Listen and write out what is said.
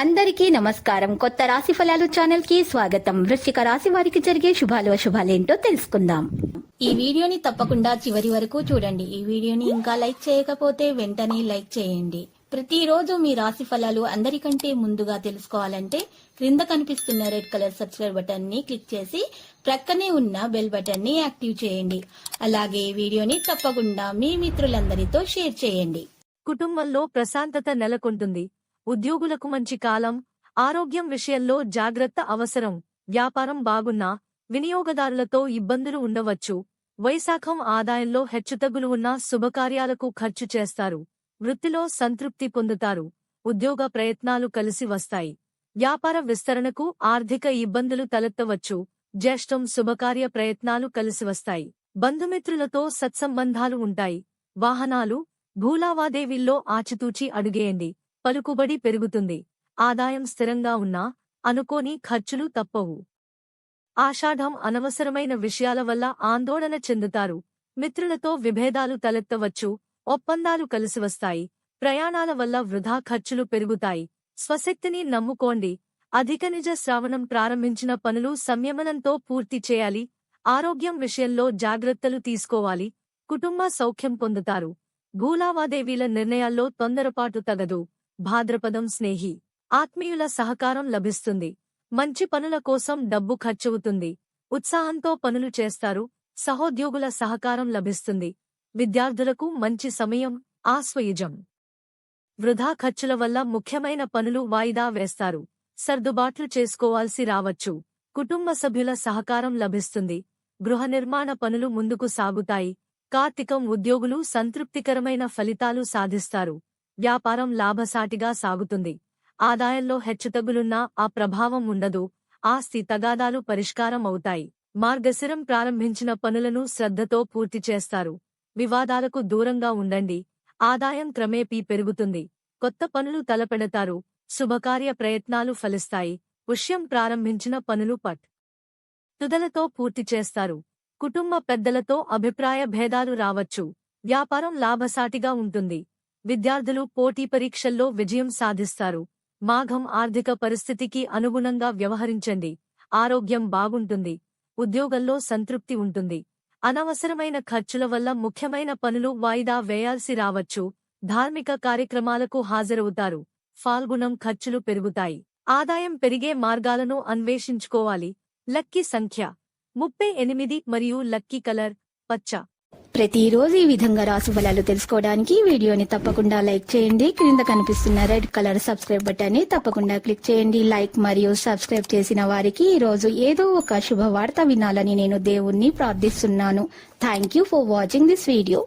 అందరికీ నమస్కారం. కొత్త రాశి ఫలాలు ఛానల్ కి స్వాగతం. వృశ్చిక రాశి వారికి జరిగే శుభాలు అశుభాలేంటో తెలుసుకుందాం. ఈ వీడియోని తప్పకుండా చివరి వరకు చూడండి. ఈ వీడియోని ఇంకా లైక్ చేయకపోతే వెంటనే లైక్ చేయండి. ప్రతిరోజు మీ రాశి ఫలాలు అందరికంటే ముందుగా తెలుసుకోవాలంటే క్రింద కనిపిస్తున్న రెడ్ కలర్ సబ్స్క్రైబ్ బటన్ ని క్లిక్ చేసి ప్రక్కనే ఉన్న బెల్ బటన్ ని యాక్టివ్ చేయండి. అలాగే వీడియోని తప్పకుండా మీ మిత్రులందరితో షేర్ చేయండి. కుటుంబంలో ప్రశాంతత నెలకొంటుంది. ఉద్యోగులకు మంచి కాలం. ఆరోగ్యం విషయంలో జాగ్రత్త అవసరం. వ్యాపారం బాగున్నా వినియోగదారులతో ఇబ్బందులు ఉండవచ్చు. వైశాఖం ఆదాయంలో హెచ్చుతగ్గులు ఉన్నా శుభకార్యాలకు ఖర్చు చేస్తారు. వృత్తిలో సంతృప్తి పొందుతారు. ఉద్యోగ ప్రయత్నాలు కలిసి వస్తాయి. వ్యాపార విస్తరణకు ఆర్థిక ఇబ్బందులు తలెత్తవచ్చు. జ్యేష్ఠం శుభకార్య ప్రయత్నాలు కలిసి వస్తాయి. బంధుమిత్రులతో సత్సంబంధాలు ఉంటాయి. వాహనాలు, భూలావాదేవీల్లో ఆచితూచి అడుగేయండి. పలుకుబడి పెరుగుతుంది. ఆదాయం స్థిరంగా ఉన్నా అనుకోని ఖర్చులు తప్పవు. ఆషాఢం అనవసరమైన విషయాల వల్ల ఆందోళన చెందుతారు. మిత్రులతో విభేదాలు తలెత్తవచ్చు. ఒప్పందాలు కలిసివస్తాయి. ప్రయాణాల వల్ల వృధా ఖర్చులు పెరుగుతాయి. స్వశక్తిని నమ్ముకోండి. అధిక నిజ శ్రావణం ప్రారంభించిన పనులు సంయమనంతో పూర్తి చేయాలి. ఆరోగ్యం విషయంలో జాగ్రత్తలు తీసుకోవాలి. కుటుంబ సౌఖ్యం పొందుతారు. భూలావాదేవీల నిర్ణయాల్లో తొందరపాటు తగదు. భాద్రపదం స్నేహి, ఆత్మీయుల సహకారం లభిస్తుంది. మంచి పనుల కోసం డబ్బు ఖర్చవుతుంది. ఉత్సాహంతో పనులు చేస్తారు. సహోద్యోగుల సహకారం లభిస్తుంది. విద్యార్థులకు మంచి సమయం. ఆశ్వయుజం. వృధా ఖర్చుల వల్ల ముఖ్యమైన పనులు వాయిదా వేస్తారు. సర్దుబాట్లు చేసుకోవాల్సి రావచ్చు. కుటుంబ సభ్యుల సహకారం లభిస్తుంది. గృహ నిర్మాణ పనులు ముందుకు సాగుతాయి. కార్తీకం ఉద్యోగులు సంతృప్తికరమైన ఫలితాలు సాధిస్తారు. వ్యాపారం లాభసాటిగా సాగుతుంది. ఆదాయంలో హెచ్చుతగ్గులున్నా ఆ ప్రభావం ఉండదు. ఆస్తి తగాదాలు పరిష్కారం అవుతాయి. మార్గశిరం ప్రారంభించిన పనులను శ్రద్ధతో పూర్తి చేస్తారు. వివాదాలకు దూరంగా ఉండండి. ఆదాయం క్రమేపీ పెరుగుతుంది. కొత్త పనులు తలపెడతారు. శుభకార్య ప్రయత్నాలు ఫలిస్తాయి. పుష్యం ప్రారంభించిన పనులు పట్టుదలతో పూర్తి చేస్తారు. కుటుంబ పెద్దలతో అభిప్రాయ భేదాలు రావచ్చు. వ్యాపారం లాభసాటిగా ఉంటుంది. విద్యార్థులు పోటీ పరీక్షల్లో విజయం సాధిస్తారు. మాఘం ఆర్థిక పరిస్థితికి అనుగుణంగా వ్యవహరించండి. ఆరోగ్యం బాగుంటుంది. ఉద్యోగంలో సంతృప్తి ఉంటుంది. అనవసరమైన ఖర్చుల వల్ల ముఖ్యమైన పనులు వాయిదా వేయాల్సి రావచ్చు. ధార్మిక కార్యక్రమాలకు హాజరవుతారు. ఫాల్గుణం ఖర్చులు పెరుగుతాయి. ఆదాయం పెరిగే మార్గాలను అన్వేషించుకోవాలి. లక్కీ సంఖ్య 38 మరియు లక్కీ కలర్ పచ్చ. ప్రతిరోజు ఈ విధంగా రాశి ఫలాలు తెలుసుకోవడానికి వీడియోని తప్పకుండా లైక్ చేయండి. క్రింద కనిపిస్తున్న రెడ్ కలర్ సబ్స్క్రైబ్ బటన్ ని తప్పకుండా క్లిక్ చేయండి. లైక్ మరియు సబ్స్క్రైబ్ చేసిన వారికి ఈ రోజు ఏదో ఒక శుభవార్త వినాలని నేను దేవుణ్ణి ప్రార్థిస్తున్నాను. Thank you for watching this video.